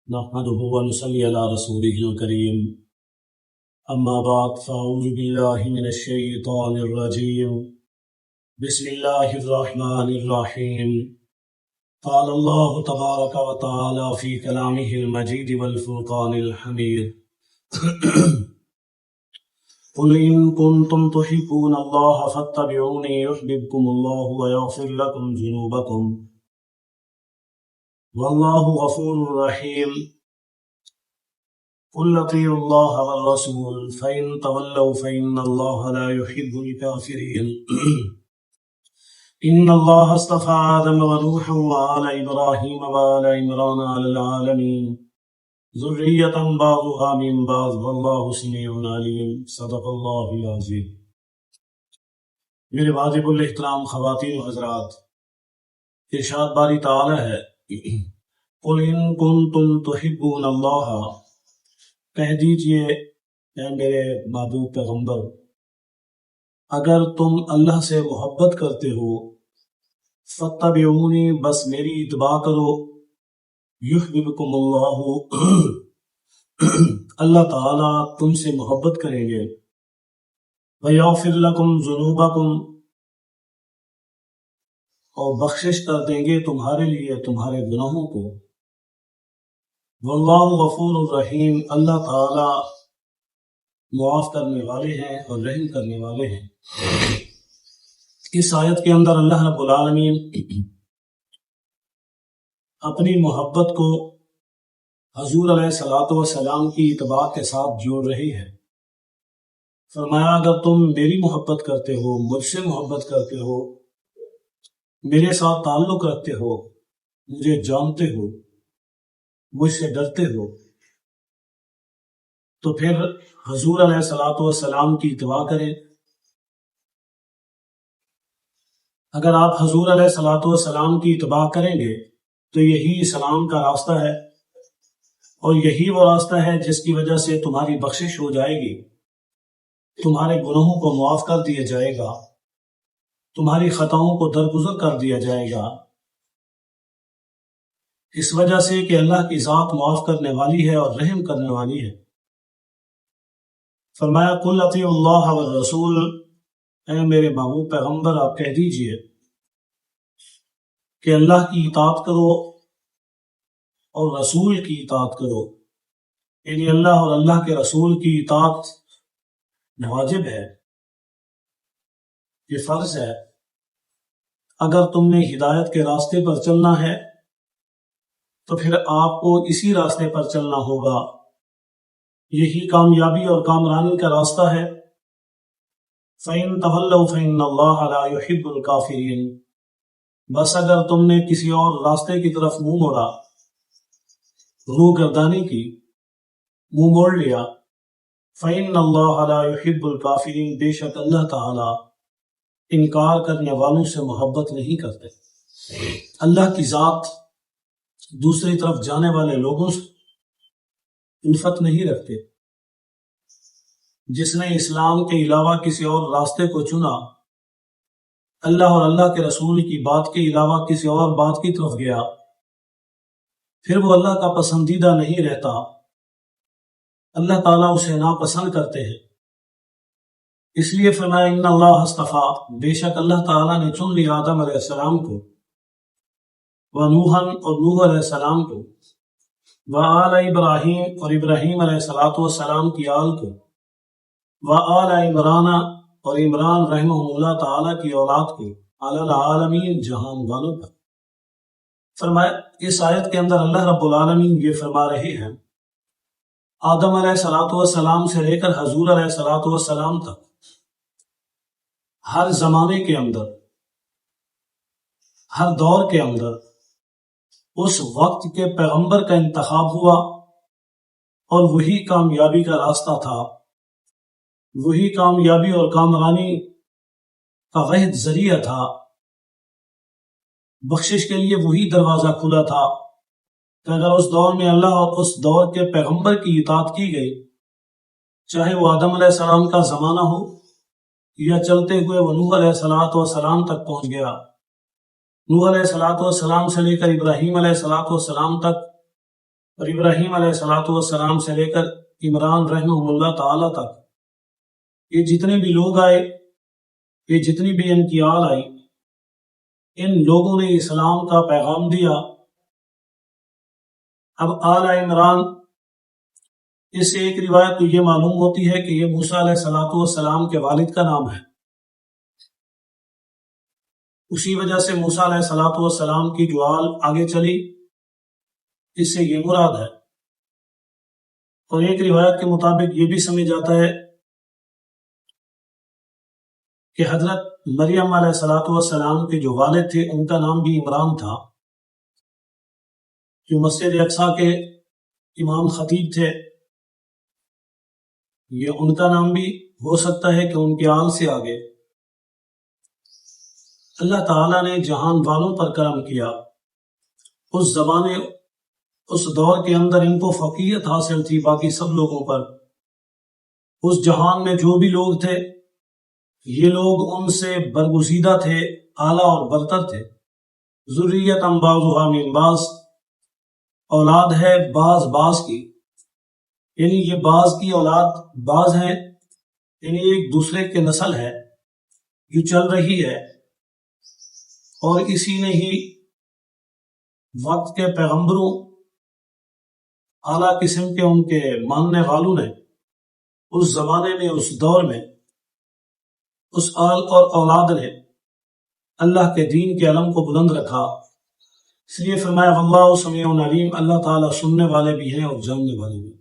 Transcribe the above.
نحمده ونصلي على رسوله الكريم أما بعد فأعوذ بالله من الشيطان الرجيم بسم الله الرحمن الرحيم قال الله تبارك وتعالى في كلامه المجيد والفرقان الحميد قل إن كنتم تحبون الله فاتبعوني يحببكم الله ويغفر لكم ذنوبكم والله غفور رحيم قل اطيعوا الله والرسول فإن تولوا فإن الله لا يحب الكافرين إن الله اصطفى آدم ونوحا وآل إبراهيم وآل عمران على العالمين ذرية بعضها من بعض والله سميع عليم صدق الله العظيم۔ میرے واجب الاحترام خواتین و حضرات، ارشاد باری تعالی ہے قل ان کنتم تحبون اللہ، کہہ دیجئے اے میرے محبوب پیغمبر، اگر تم اللہ سے محبت کرتے ہو فاتبعونی، بس میری اتباع کرو، یحببکم اللہ، اللہ تعالیٰ تم سے محبت کریں گے، ویغفر لکم ذنوبکم، اور بخشش کر دیں گے تمہارے لیے تمہارے گناہوں کو، واللہ غفور الرحیم، اللہ تعالی معاف کرنے والے ہیں اور رحم کرنے والے ہیں۔ اس آیت کے اندر اللہ رب العالمین اپنی محبت کو حضور علیہ الصلوۃ والسلام کی اتباع کے ساتھ جوڑ رہی ہے۔ فرمایا اگر تم میری محبت کرتے ہو، مجھ سے محبت کرتے ہو، میرے ساتھ تعلق رکھتے ہو، مجھے جانتے ہو، مجھ سے ڈرتے ہو، تو پھر حضور علیہ الصلوۃ والسلام کی اتباع کریں۔ اگر آپ حضور علیہ الصلوۃ والسلام کی اتباع کریں گے تو یہی اسلام کا راستہ ہے، اور یہی وہ راستہ ہے جس کی وجہ سے تمہاری بخشش ہو جائے گی، تمہارے گناہوں کو معاف کر دیا جائے گا، تمہاری خطاؤں کو درگزر کر دیا جائے گا، اس وجہ سے کہ اللہ کی ذات معاف کرنے والی ہے اور رحم کرنے والی ہے۔ فرمایا قل اطیعوا اللہ والرسول، اے میرے محبوب پیغمبر آپ کہہ دیجئے کہ اللہ کی اطاعت کرو اور رسول کی اطاعت کرو، یعنی اللہ اور اللہ کے رسول کی اطاعت واجب ہے، یہ فرض ہے۔ اگر تم نے ہدایت کے راستے پر چلنا ہے تو پھر آپ کو اسی راستے پر چلنا ہوگا، یہی کامیابی اور کامرانی کا راستہ ہے۔ فَإِن تَوَلَّوْا فَإِنَّ اللَّهَ لَا يُحِبُّ الْكَافِرِينَ، بس اگر تم نے کسی اور راستے کی طرف منہ موڑا، روح گردانی کی، منہ موڑ لیا، فَإِنَّ اللَّهَ لَا يُحِبُّ الْكَافِرِينَ، بے شک اللہ تعالی انکار کرنے والوں سے محبت نہیں کرتے۔ اللہ کی ذات دوسری طرف جانے والے لوگوں سے الفت نہیں رکھتے۔ جس نے اسلام کے علاوہ کسی اور راستے کو چنا، اللہ اور اللہ کے رسول کی بات کے علاوہ کسی اور بات کی طرف گیا، پھر وہ اللہ کا پسندیدہ نہیں رہتا، اللہ تعالیٰ اسے ناپسند کرتے ہیں۔ اس لیے فرمایا ان اللہ اصطفیٰ، بے شک اللہ تعالیٰ نے چن لیا آدم علیہ السلام کو، ونوحا اور نوح علیہ السلام کو، وآل ابراہیم اور ابراہیم علیہ الصلوۃ والسلام کی آل کو، وآل عمران اور عمران رحمہ اللہ تعالیٰ کی اولاد کو، علی العالمین جہان والوں پر۔ فرمایا اس آیت کے اندر اللہ رب العالمین یہ فرما رہے ہیں آدم علیہ الصلوۃ والسلام سے لے کر حضور علیہ الصلوۃ والسلام تک ہر زمانے کے اندر، ہر دور کے اندر اس وقت کے پیغمبر کا انتخاب ہوا، اور وہی کامیابی کا راستہ تھا، وہی کامیابی اور کامرانی کا واحد ذریعہ تھا، بخشش کے لیے وہی دروازہ کھلا تھا کہ اگر اس دور میں اللہ اور اس دور کے پیغمبر کی اطاعت کی گئی، چاہے وہ آدم علیہ السلام کا زمانہ ہو یا چلتے ہوئے وہ نوح علیہ السلام تک پہنچ گیا، نوح علیہ السلام سے لے کر ابراہیم علیہ السلام تک، اور ابراہیم علیہ السلام سے لے کر عمران رحمہ اللہ تعالی تک یہ جتنے بھی لوگ آئے، یہ جتنی بھی ان کی آل آئی، ان لوگوں نے اسلام کا پیغام دیا۔ اب آل عمران، اس سے ایک روایت تو یہ معلوم ہوتی ہے کہ یہ موسیٰ علیہ السلام کے والد کا نام ہے، اسی وجہ سے موسیٰ علیہ السلام کی جو آل آگے چلی، اس سے یہ مراد ہے۔ اور ایک روایت کے مطابق یہ بھی سمجھ جاتا ہے کہ حضرت مریم علیہ السلام کے جو والد تھے ان کا نام بھی عمران تھا، جو مسجد اقصیٰ کے امام خطیب تھے، یہ ان کا نام بھی ہو سکتا ہے کہ ان کے آل سے آگے۔ اللہ تعالیٰ نے جہان والوں پر کرم کیا، اس زمانے اس دور کے اندر ان کو فقیہت حاصل تھی باقی سب لوگوں پر۔ اس جہان میں جو بھی لوگ تھے، یہ لوگ ان سے برگزیدہ تھے، اعلیٰ اور برتر تھے۔ ذریۃ بعضھا من بعض، اولاد ہے بعض کی، یعنی یہ بعض کی اولاد بعض ہیں، یعنی ایک دوسرے کے نسل ہے جو چل رہی ہے، اور اسی نے ہی وقت کے پیغمبروں، اعلیٰ قسم کے ان کے ماننے والوں نے اس زمانے میں، اس دور میں، اس آل اور اولاد نے اللہ کے دین کے علم کو بلند رکھا۔ اس لیے فرمایا واللہ سمیع علیم، اللہ تعالیٰ سننے والے بھی ہیں اور جاننے والے بھی۔